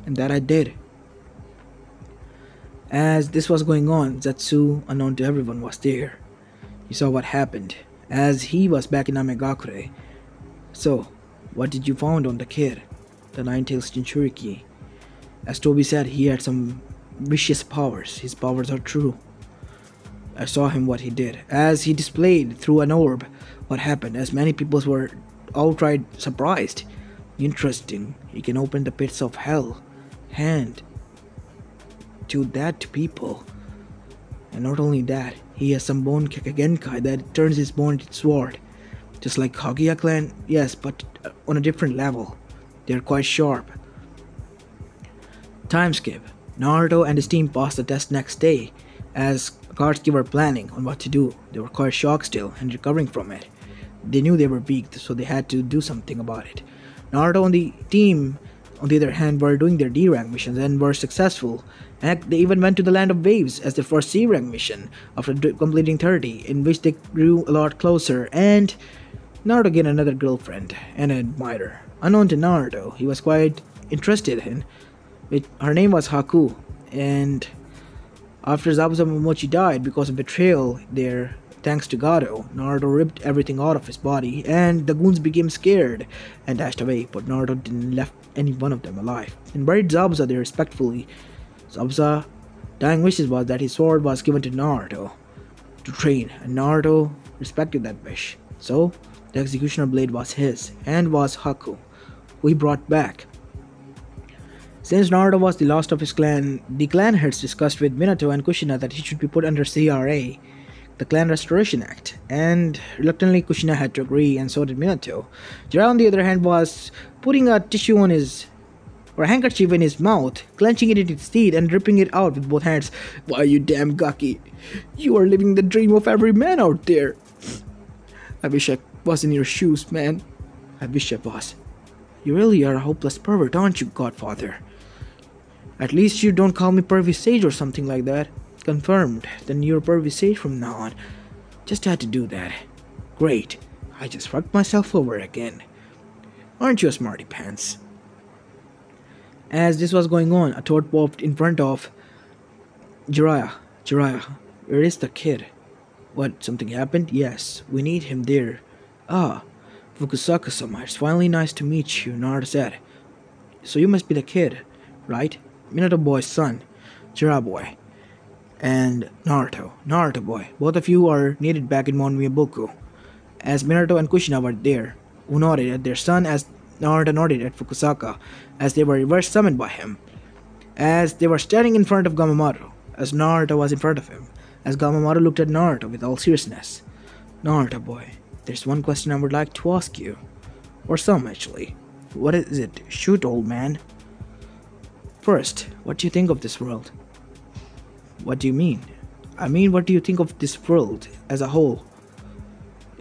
And that I did. As this was going on, Zetsu, unknown to everyone, was there. He saw what happened, as he was back in Amegakure. So, what did you found on the kid? The Nine-Tails Jinchuriki. As Toby said, he had some vicious powers. His powers are true. I saw him what he did, as he displayed through an orb what happened, as many people were outright surprised. Interesting, he can open the pits of hell. Hand to that to people. And not only that, he has some bone Kakegenkai that turns his bone into sword. Just like Kaguya clan, yes, but on a different level. They're quite sharp. Time skip. Naruto and his team passed the test next day, as Akatsuki were planning on what to do. They were quite shocked still and recovering from it. They knew they were weak, so they had to do something about it. Naruto and the team, on the other hand, were doing their D-rank missions and were successful. And they even went to the Land of Waves as their first C-rank mission after completing 30, in which they grew a lot closer, and Naruto gained another girlfriend and an admirer. Unknown to Naruto, he was quite interested in. Her name was Haku, and after Zabuza Momochi died because of betrayal there, thanks to Gado, Naruto ripped everything out of his body, and the goons became scared and dashed away, but Naruto didn't left any one of them alive, and buried Zabuza there respectfully. Zabuza's dying wishes was that his sword was given to Naruto to train, and Naruto respected that wish. So, the executioner blade was his, and was Haku, who he brought back. Since Naruto was the last of his clan, the clan heads discussed with Minato and Kushina that he should be put under CRA, the Clan Restoration Act, and reluctantly Kushina had to agree, and so did Minato. Jiraiya, on the other hand, was putting a tissue on his, or a handkerchief in his mouth, clenching it in his teeth and ripping it out with both hands. Why, you damn Gaki, you are living the dream of every man out there. I wish I was in your shoes, man. I wish I was. You really are a hopeless pervert, aren't you, Godfather? At least you don't call me Pervy Sage or something like that. Confirmed. Then you're Pervy Sage from now on. Just had to do that. Great. I just fucked myself over again. Aren't you a smarty pants? As this was going on, a toad popped in front of Jiraiya. Jiraiya, where is the kid? What, something happened? Yes, we need him there. Ah, Fukusaka-sama, it's finally nice to meet you, Naruto said. So you must be the kid, right? Minato boy's son, Jiraiya boy, and Naruto boy. Both of you are needed back in Mount Miyabuku. As Minato and Kushina were there, who nodded at their son as Naruto nodded at Fukusaka, as they were reverse summoned by him. As they were standing in front of Gamamaru, as Naruto was in front of him, as Gamamaru looked at Naruto with all seriousness. Naruto boy, there's one question I would like to ask you. Or some, actually. What is it? Shoot, old man. First, what do you think of this world? What do you mean? I mean, what do you think of this world as a whole?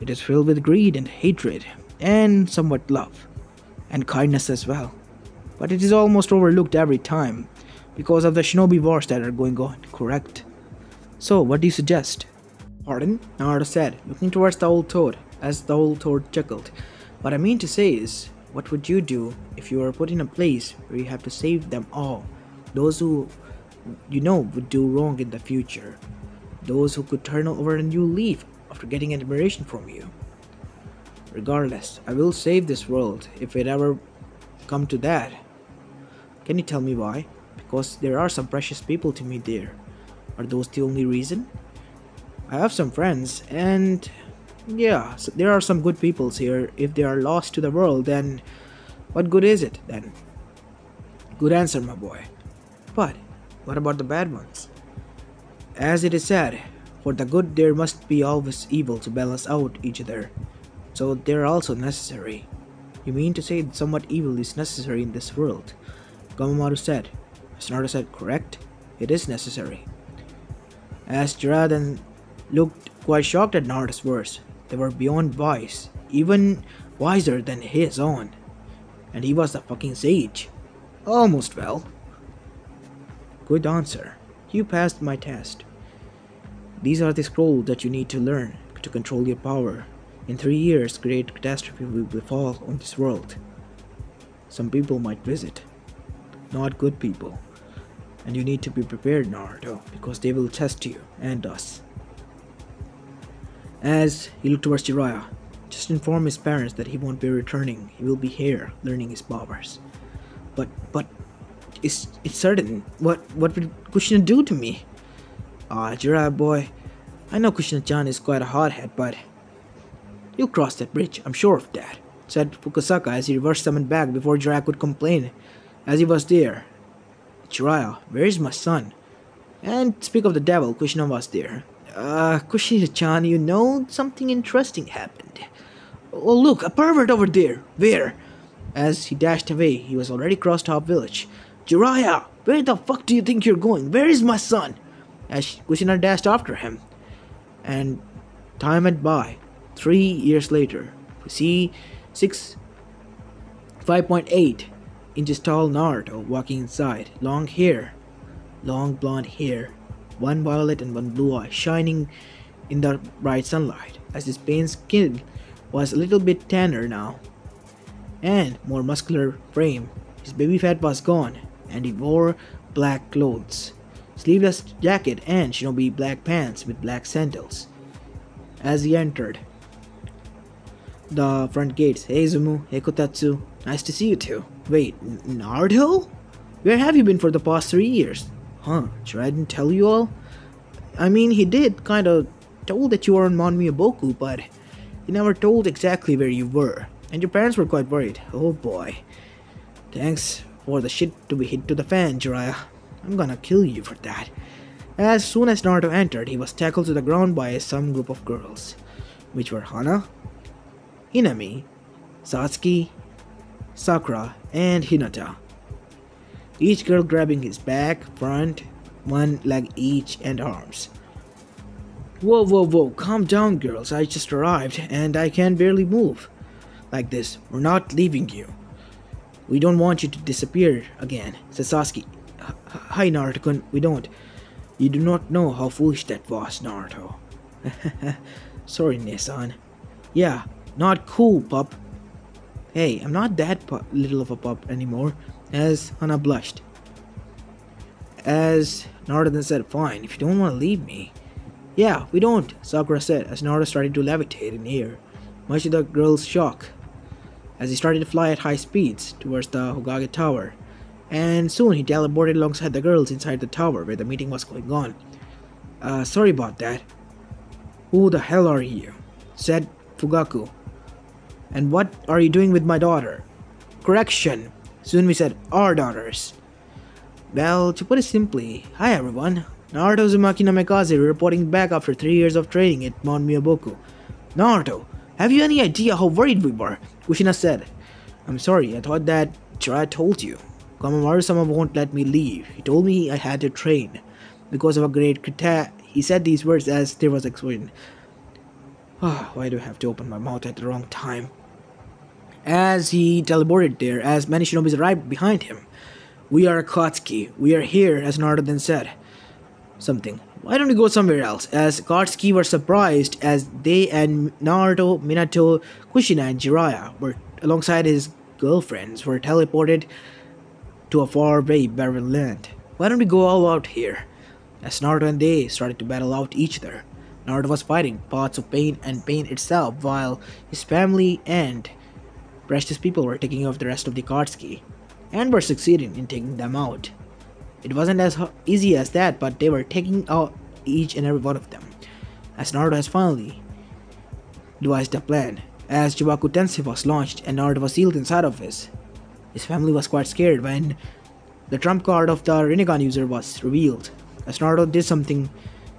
It is filled with greed and hatred, and somewhat love, and kindness as well. But it is almost overlooked every time, because of the shinobi wars that are going on, correct? So, what do you suggest? Pardon? Naruto said, looking towards the old toad. as the old toad chuckled. What I mean to say is, what would you do if you were put in a place where you have to save them all? Those who you know would do wrong in the future. Those who could turn over a new leaf after getting admiration from you. Regardless, I will save this world if it ever come to that. Can you tell me why? Because there are some precious people to meet there. Are those the only reason? I have some friends, and yeah, there are some good peoples here. If they are lost to the world, then what good is it then? Good answer, my boy. But what about the bad ones? As it is said, for the good there must be always evil to balance out each other. So they are also necessary. You mean to say that somewhat evil is necessary in this world? Gamamaru said. As Naruto said, correct? It is necessary. As Jiraiya then looked quite shocked at Naruto's words. They were beyond wise, even wiser than his own. And he was the fucking sage. Almost well. Good answer. You passed my test. These are the scrolls that you need to learn to control your power. In 3 years, great catastrophe will befall on this world. Some people might visit. Not good people. And you need to be prepared, Naruto, because they will test you and us. As he looked towards Jiraiya, just inform his parents that he won't be returning. He will be here, learning his powers. But, it's certain. What will Kushina do to me? Jiraiya boy, I know Kushina-chan is quite a hothead, but you'll cross that bridge, I'm sure of that, said Fukusaka as he reversed summoned back before Jiraiya could complain. As he was there, Jiraiya, where is my son? And speak of the devil, Kushina was there. Kushina-chan, you know, something interesting happened. Oh look, a pervert over there. Where? As he dashed away, he was already crossed Top Village. Jiraiya, where the fuck do you think you're going? Where is my son? As Kushina dashed after him. And time went by. 3 years later, we see 5.8 inches tall Naruto walking inside. Long hair, long blonde hair, one violet and one blue eye shining in the bright sunlight, as his pale skin was a little bit tanner now, and more muscular frame. His baby fat was gone, and he wore black clothes, sleeveless jacket and shinobi black pants with black sandals. As he entered the front gates, hey Zumu, hey Kotatsu, nice to see you too. Wait, Naruto? Where have you been for the past 3 years? Huh, sure I didn't tell you all? I mean, he did kinda told that you were on Mount Miyaboku, but he never told exactly where you were. And your parents were quite worried. Oh boy. Thanks for the shit to be hit to the fan, Jiraiya. I'm gonna kill you for that. As soon as Naruto entered, he was tackled to the ground by some group of girls, which were Hana, Hinami, Satsuki, Sakura, and Hinata. Each girl grabbing his back, front, one leg each, and arms. Whoa, calm down girls, I just arrived and I can barely move. Like this, we're not leaving you. We don't want you to disappear again, said Sasuke. Hi Naruto-kun, we don't. You do not know how foolish that was, Naruto. Sorry, Nissan. Yeah, not cool, pup. Hey, I'm not that little of a pup anymore, as Hana blushed. As Naruto then said, fine, if you don't want to leave me. Yeah, we don't, Sakura said as Naruto started to levitate in the air, much to the girl's shock, as he started to fly at high speeds towards the Hokage Tower. And soon he teleported alongside the girls inside the tower where the meeting was going on. Sorry about that. Who the hell are you? Said Fugaku. And what are you doing with my daughter? Correction. Sunmi said, our daughters. Well, to put it simply, hi everyone. Naruto Uzumaki Namikaze reporting back after 3 years of training at Mount Miyaboku. Naruto, have you any idea how worried we were? Kushina said. I'm sorry, I thought that Jiraiya told you. Gamamaru-sama won't let me leave. He told me I had to train. Because of a great he said these words as there was explosion. Why do I have to open my mouth at the wrong time? As he teleported there, as many shinobis arrived behind him. We are Akatsuki. We are here, as Naruto then said. something. Why don't we go somewhere else? As Katsuki were surprised as they and Naruto, Minato, Kushina, and Jiraiya were alongside his girlfriends were teleported to a faraway barren land. Why don't we go all out here? As Naruto and they started to battle out each other. Naruto was fighting parts of pain and pain itself while his family and precious people were taking off the rest of the Katsuki and were succeeding in taking them out. It wasn't as easy as that, but they were taking out each and every one of them. As Naruto has finally devised a plan, as Chibaku Tensei was launched and Naruto was sealed inside of his family was quite scared when the trump card of the Rinnegan user was revealed. As Naruto did something,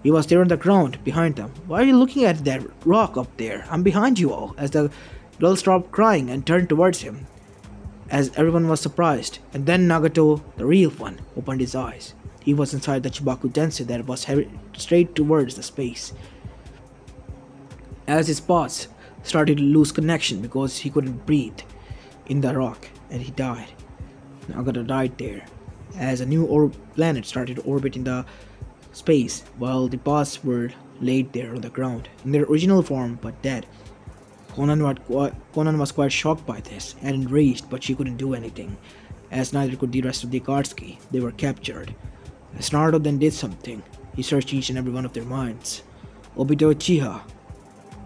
he was there on the ground behind them. Why are you looking at that rock up there? I'm behind you all. As the girl stopped crying and turned towards him, as everyone was surprised, and then Nagato, the real one, opened his eyes. He was inside the Chibaku Tensei that was headed straight towards the space. As his parts started to lose connection because he couldn't breathe in the rock, and he died. Nagato died there, as a new planet started to orbit in the space, while the parts were laid there on the ground, in their original form but dead. Konan was quite shocked by this and enraged, but she couldn't do anything, as neither could the rest of the Akatsuki. They were captured. As Naruto then did something, he searched each and every one of their minds. Obito Uchiha,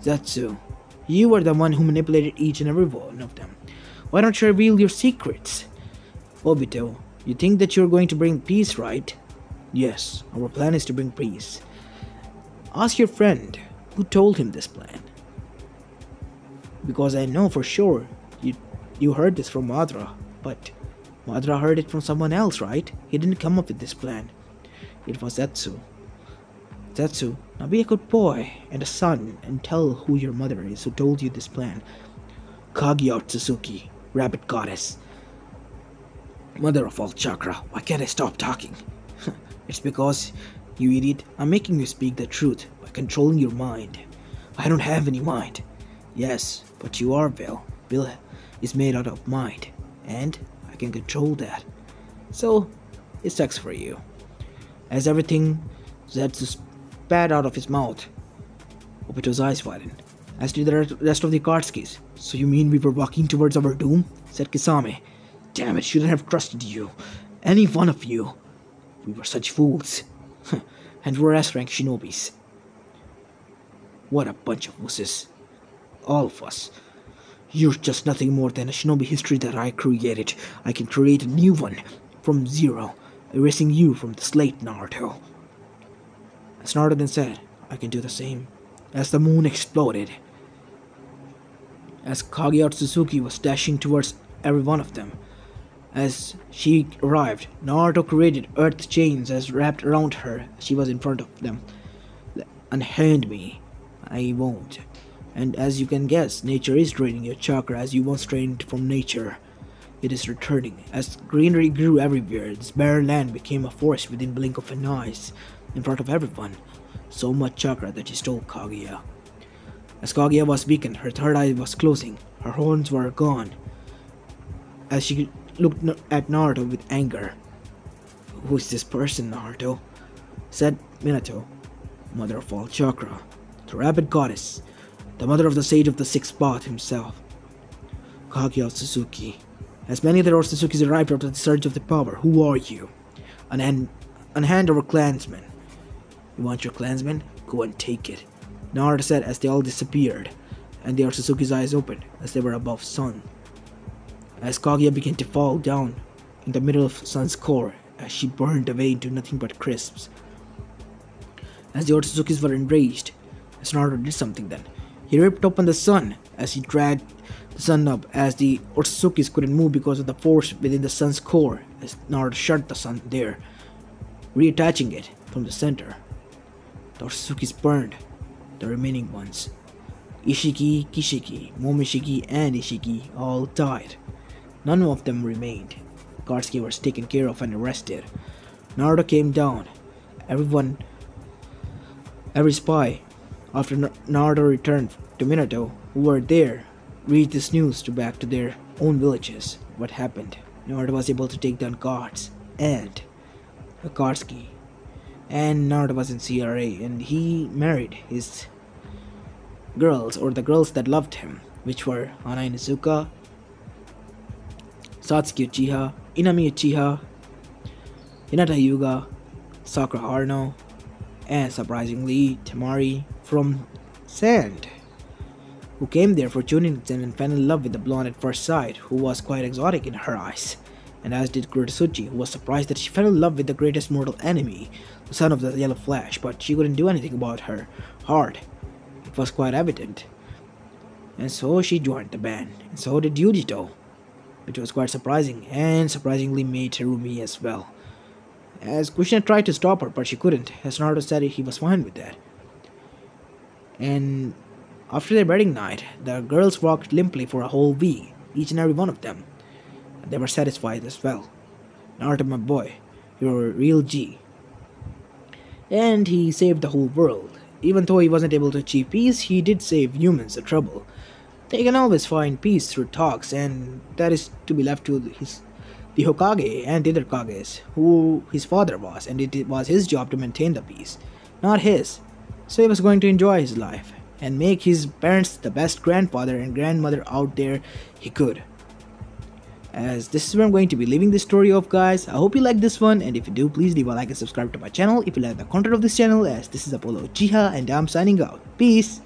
Zetsu, you were the one who manipulated each and every one of them. Why don't you reveal your secrets? Obito, you think that you're going to bring peace, right? Yes, our plan is to bring peace. Ask your friend who told him this plan. Because I know for sure you heard this from Madara, but Madara heard it from someone else, right? He didn't come up with this plan. It was Zetsu. Zetsu, now be a good boy and a son and tell who your mother is who told you this plan. Kaguya Otsutsuki, Rabbit Goddess. Mother of all chakra, why can't I stop talking? It's because, you idiot, I'm making you speak the truth by controlling your mind. I don't have any mind. Yes, but you are Will. Will is made out of mind, and I can control that. So, it sucks for you. As everything Zetsu spat out of his mouth, Obito's eyes widened, as did the rest of the Akatsukis. So you mean we were walking towards our doom? Said Kisame. Damn it, shouldn't have trusted you. Any one of you. We were such fools. And we're S-rank shinobis. What a bunch of wusses. All of us. You're just nothing more than a shinobi history that I created. I can create a new one from zero, erasing you from the slate, Naruto. As Naruto then said, I can do the same. As the moon exploded, as Kaguya Otsutsuki was dashing towards every one of them, as she arrived, Naruto created earth chains as wrapped around her. She was in front of them. Unhand me. I won't. And as you can guess, nature is draining your chakra as you once drained from nature. It is returning. As greenery grew everywhere, this barren land became a forest within the blink of an eye, in front of everyone. So much chakra that she stole Kaguya. As Kaguya was weakened, her third eye was closing. Her horns were gone. As she looked at Naruto with anger. Who is this person, Naruto? Said Minato, mother of all chakra, the rabbit goddess, the mother of the sage of the sixth path himself. Kaguya Otsutsuki. As many other Otsutsukis arrived after the surge of the power, who are you? Unhand our clansmen. You want your clansmen? Go and take it. Naruto said as they all disappeared, and the Otsutsuki's eyes opened as they were above Sun. As Kaguya began to fall down in the middle of Sun's core, as she burned away into nothing but crisps. As the Otsutsuki's were enraged, as Naruto did something then. He ripped open the sun as he dragged the sun up, as the Otsutsuki's couldn't move because of the force within the sun's core, as Naruto shut the sun there, reattaching it from the center. The Otsutsuki's burned, the remaining ones. Ishiki, Kishiki, Momishiki, and Ishiki all died. None of them remained. Katsuki was taken care of and arrested. Naruto came down. Every spy, after Naruto returned to Minato, who were there, read this news back to their own villages. What happened? Naruto was able to take down guards and Akatsuki. and Naruto was in CRA, and he married his girls, or the girls that loved him, which were Hana Inuzuka, Satsuki Uchiha, Inami Uchiha, Hinata Hyuga, Sakura Haruno, and surprisingly Temari from Sand, who came there for Chunin and fell in love with the blonde at first sight, who was quite exotic in her eyes, and as did Kurosuchi, who was surprised that she fell in love with the greatest mortal enemy, the son of the Yellow Flash, but she couldn't do anything about her heart. It was quite evident. And so she joined the band, and so did Yujito, which was quite surprising, and surprisingly made Terumi as well. As Kushina tried to stop her, but she couldn't, as Naruto said he was fine with that. And after their wedding night, the girls walked limply for a whole week, each and every one of them. They were satisfied as well. Naruto, my boy, you're a real G. And he saved the whole world. Even though he wasn't able to achieve peace, he did save humans the trouble. They can always find peace through talks, and that is to be left to the Hokage and the other Kages, who his father was, and it was his job to maintain the peace, not his. So he was going to enjoy his life and make his parents the best grandfather and grandmother out there he could. As this is where I'm going to be leaving this story off, guys. I hope you like this one, and if you do, please leave a like and subscribe to my channel if you like the content of this channel, as this is Apollo Uchiha and I'm signing out. Peace!